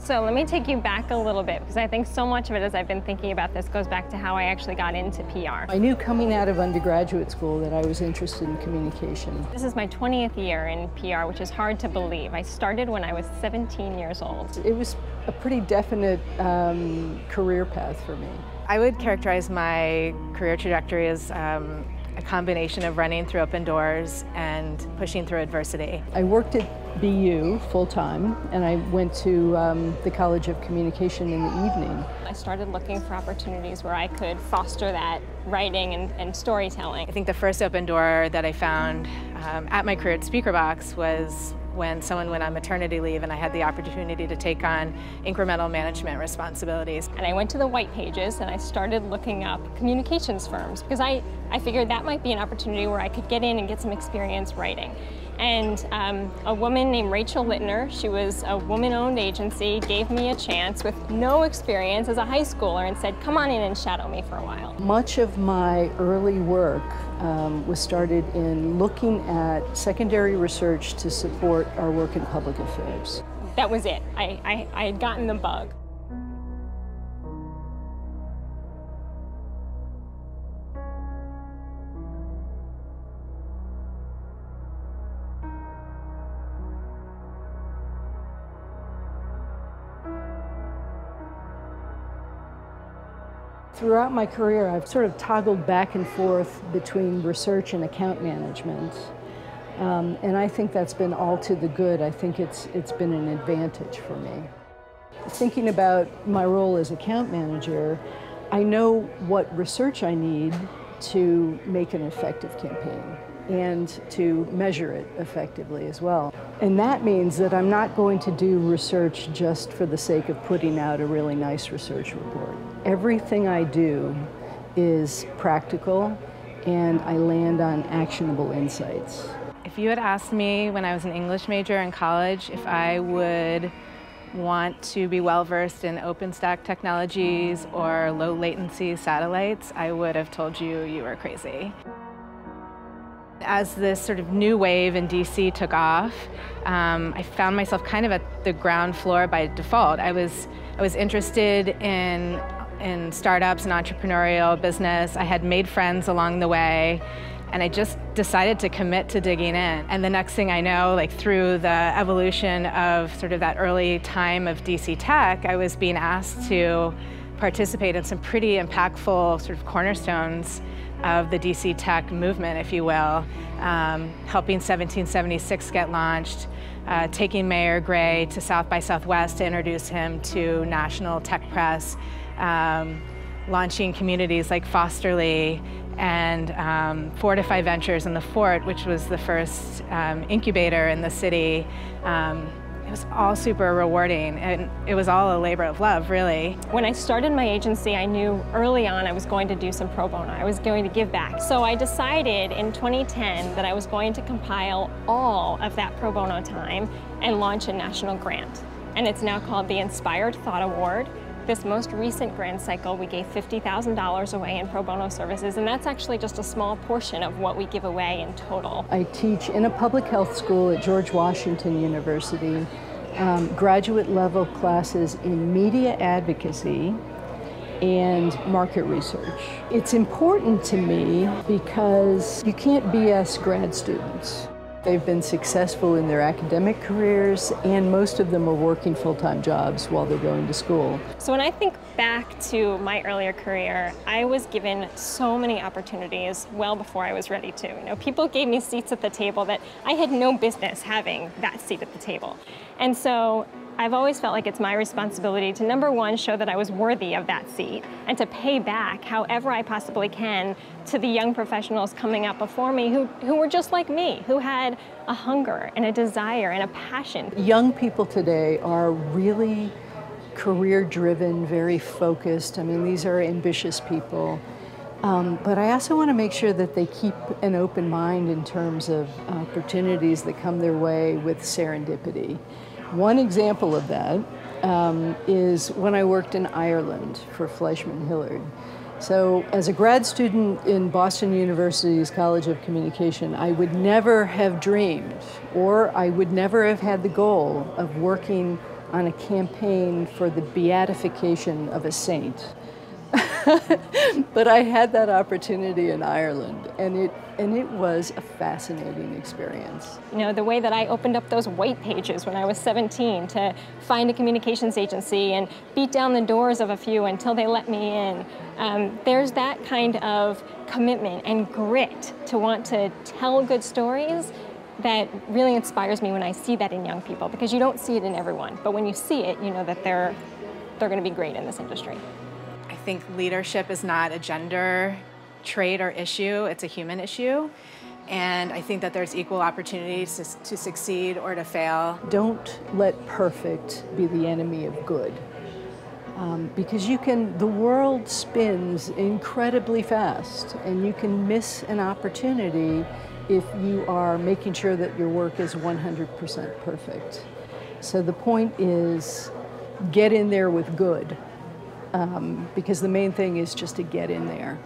So let me take you back a little bit, because I think so much of it, as I've been thinking about this, goes back to how I actually got into PR. I knew coming out of undergraduate school that I was interested in communication. This is my 20th year in PR, which is hard to believe. I started when I was 17 years old. It was a pretty definite career path for me. I would characterize my career trajectory as a combination of running through open doors and pushing through adversity. I worked at BU full-time, and I went to the College of Communication in the evening. I started looking for opportunities where I could foster that writing and storytelling. I think the first open door that I found at my career at SpeakerBox was when someone went on maternity leave and I had the opportunity to take on incremental management responsibilities. And I went to the white pages and I started looking up communications firms, because I figured that might be an opportunity where I could get in and get some experience writing. And a woman named Rachel Littner, she was a woman-owned agency, gave me a chance with no experience as a high schooler and said, come on in and shadow me for a while. Much of my early work was started in looking at secondary research to support our work in public affairs. That was it. I had gotten the bug. Throughout my career, I've sort of toggled back and forth between research and account management. And I think that's been all to the good. I think it's been an advantage for me. Thinking about my role as account manager, I know what research I need to make an effective campaign and to measure it effectively as well. And that means that I'm not going to do research just for the sake of putting out a really nice research report. Everything I do is practical, and I land on actionable insights. If you had asked me when I was an English major in college if I would want to be well-versed in OpenStack technologies or low latency satellites, I would have told you you were crazy. As this sort of new wave in DC took off, I found myself kind of at the ground floor by default. I was interested in startups and entrepreneurial business. I had made friends along the way, and I just decided to commit to digging in. And the next thing I know, like through the evolution of sort of that early time of DC Tech, I was being asked to participate in some pretty impactful sort of cornerstones of the DC Tech movement, if you will, helping 1776 get launched, taking Mayor Gray to South by Southwest to introduce him to national tech press, launching communities like Fosterly, and Fortify Ventures in the Fort, which was the first incubator in the city. It was all super rewarding, and it was all a labor of love, really. When I started my agency, I knew early on I was going to do some pro bono. I was going to give back. So I decided in 2010 that I was going to compile all of that pro bono time and launch a national grant. And it's now called the Inspired Thought Award. This most recent grant cycle, we gave $50,000 away in pro bono services, and that's actually just a small portion of what we give away in total. I teach in a public health school at George Washington University, graduate level classes in media advocacy and market research. It's important to me because you can't BS grad students. They've been successful in their academic careers, and most of them are working full-time jobs while they're going to school. So when I think back to my earlier career, I was given so many opportunities well before I was ready to. You know, people gave me seats at the table that I had no business having that seat at the table. And so I've always felt like it's my responsibility to, number one, show that I was worthy of that seat, and to pay back however I possibly can to the young professionals coming up before me who were just like me, who had a hunger and a desire and a passion. Young people today are really career-driven, very focused. I mean, these are ambitious people. But I also want to make sure that they keep an open mind in terms of opportunities that come their way with serendipity. One example of that is when I worked in Ireland for Fleishman Hillard. So as a grad student in Boston University's College of Communication, I would never have dreamed, or I would never have had the goal of working on a campaign for the beatification of a saint. But I had that opportunity in Ireland, and it was a fascinating experience. You know, the way that I opened up those white pages when I was 17 to find a communications agency and beat down the doors of a few until they let me in. There's that kind of commitment and grit to want to tell good stories that really inspires me when I see that in young people, because you don't see it in everyone, but when you see it, you know that they're going to be great in this industry. I think leadership is not a gender trait or issue, it's a human issue. And I think that there's equal opportunities to succeed or to fail. Don't let perfect be the enemy of good. Because the world spins incredibly fast, and you can miss an opportunity if you are making sure that your work is 100% perfect. So the point is, get in there with good. Because the main thing is just to get in there.